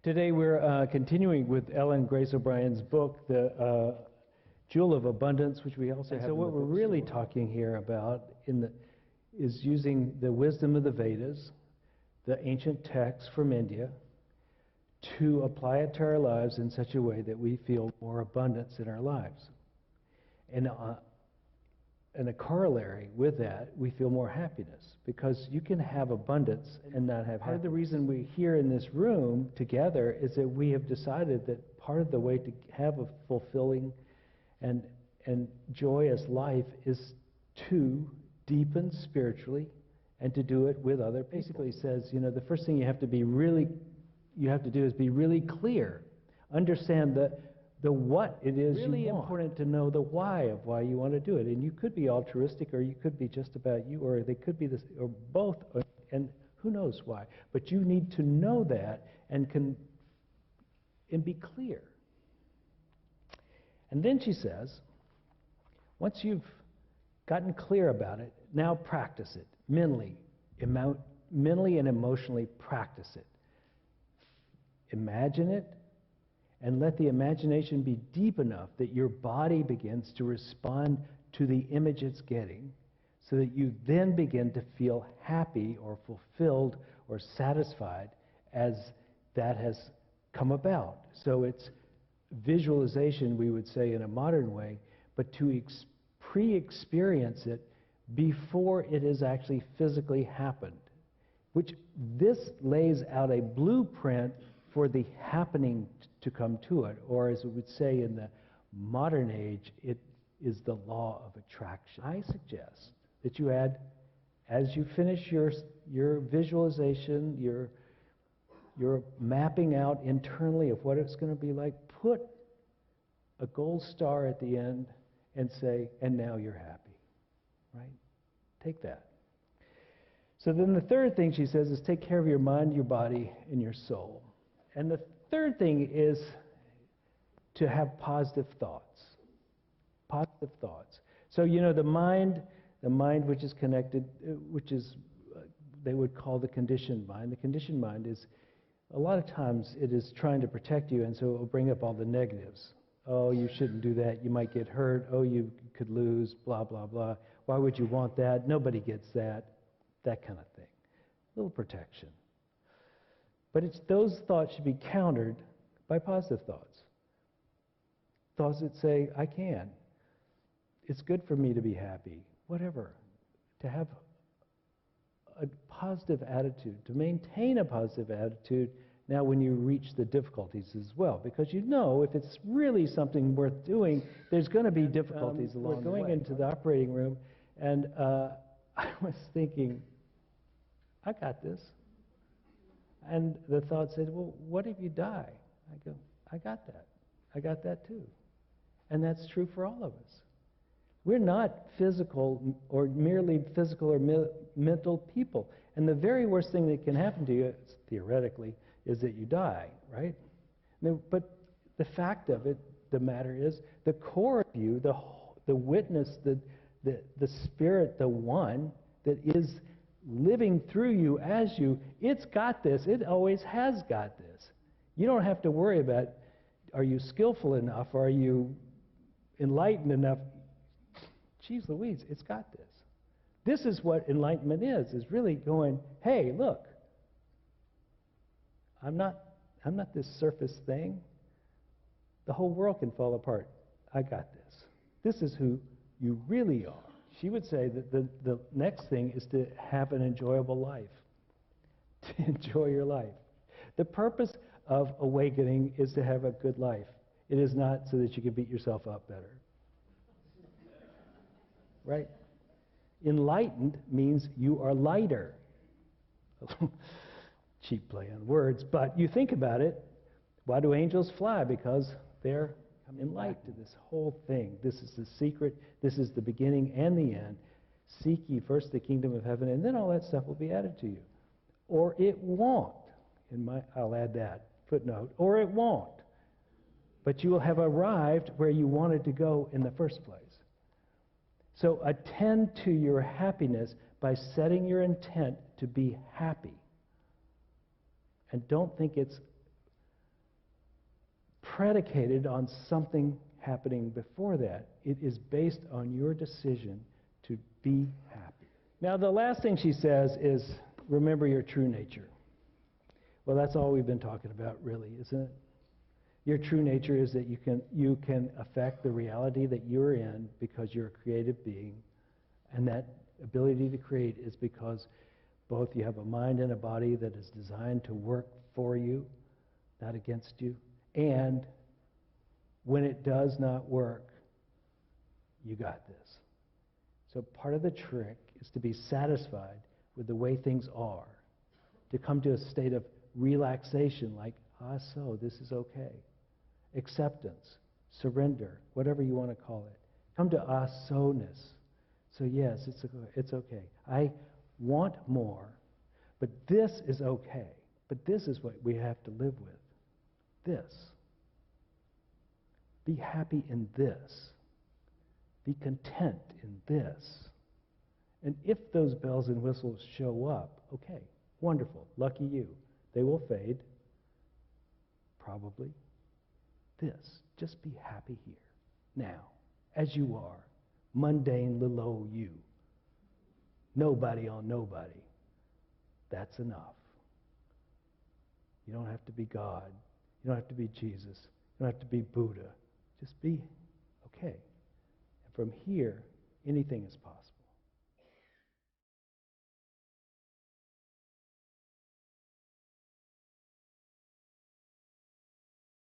Today we're continuing with Ellen Grace O'Brien's book, The Jewel of Abundance, which we also have. So what we're really talking here about is using the wisdom of the Vedas, the ancient texts from India, to apply it to our lives in such a way that we feel more abundance in our lives. And a corollary with that, we feel more happiness, because you can have abundance and not have happiness. Part of the reason we're here in this room together is that we have decided that part of the way to have a fulfilling and joyous life is to deepen spiritually and to do it with other people. Basically says, you know, the first thing you have to do is be really clear. Understand the what it is really you want. Important to know the why of why you want to do it. And you could be altruistic, or you could be just about you, or they could be this, or both, and who knows why. But you need to know that and be clear. And then she says, once you've gotten clear about it, now practice it mentally and emotionally. Practice it. Imagine it. And let the imagination be deep enough that your body begins to respond to the image it's getting, so that you then begin to feel happy or fulfilled or satisfied as that has come about. So it's visualization, we would say in a modern way, but to pre-experience it before it has actually physically happened, which this lays out a blueprint for the happening to come to it, or as we would say in the modern age, it is the law of attraction. I suggest that you add, as you finish your visualization, your mapping out internally of what it's going to be like, put a gold star at the end and say, and now you're happy, right? Take that. So then the third thing she says is take care of your mind, your body, and your soul. And the third thing is to have positive thoughts. Positive thoughts. So, you know, the mind which is connected, which is, they would call the conditioned mind. The conditioned mind is, a lot of times, it is trying to protect you, and so it will bring up all the negatives. Oh, you shouldn't do that. You might get hurt. Oh, you could lose, blah, blah, blah. Why would you want that? Nobody gets that. That kind of thing. A little protection. But those thoughts should be countered by positive thoughts. Thoughts that say, I can. It's good for me to be happy. Whatever. To have a positive attitude, to maintain a positive attitude now when you reach the difficulties as well. Because you know if it's really something worth doing, there's going to be difficulties along the way. We're going into the operating room, and I was thinking, I got this. And the thought said, well, what if you die? I go, I got that. I got that too. And that's true for all of us. We're not physical or merely physical or mental people. And the very worst thing that can happen to you, theoretically, is that you die, right? But the fact of it, the matter is, the core of you, the witness, the spirit, the one that is living through you as you, it's got this. It always has got this. You don't have to worry about, are you skillful enough? Are you enlightened enough? Geez Louise, it's got this. This is what enlightenment is really going, hey, look, I'm not this surface thing. The whole world can fall apart. I got this. This is who you really are. She would say that the next thing is to have an enjoyable life, to enjoy your life. The purpose of awakening is to have a good life. It is not so that you can beat yourself up better. Right? Enlightened means you are lighter. Cheap play on words, but you think about it. Why do angels fly? Because they're enlightened to this whole thing. This is the secret. This is the beginning and the end. Seek ye first the kingdom of heaven, and then all that stuff will be added to you. Or it won't. I'll add that footnote. Or it won't. But you will have arrived where you wanted to go in the first place. So attend to your happiness by setting your intent to be happy. And don't think it's predicated on something happening before that. It is based on your decision to be happy. Now, the last thing she says is, remember your true nature. Well, that's all we've been talking about, really, isn't it? Your true nature is that you can affect the reality that you're in because you're a creative being, and that ability to create is because both you have a mind and a body that is designed to work for you, not against you, and when it does not work, you got this. So part of the trick is to be satisfied with the way things are, to come to a state of relaxation, like, so this is okay. Acceptance, surrender, whatever you want to call it. Come to so-ness. So yes, it's okay. I want more, but this is okay. But this is what we have to live with. This. Be happy in this. Be content in this. And if those bells and whistles show up, okay, wonderful, lucky you. They will fade, probably. This, just be happy here, now, as you are, mundane little old you. Nobody on nobody. That's enough. You don't have to be God. You don't have to be Jesus. You don't have to be Buddha. Just be okay. And from here, anything is possible.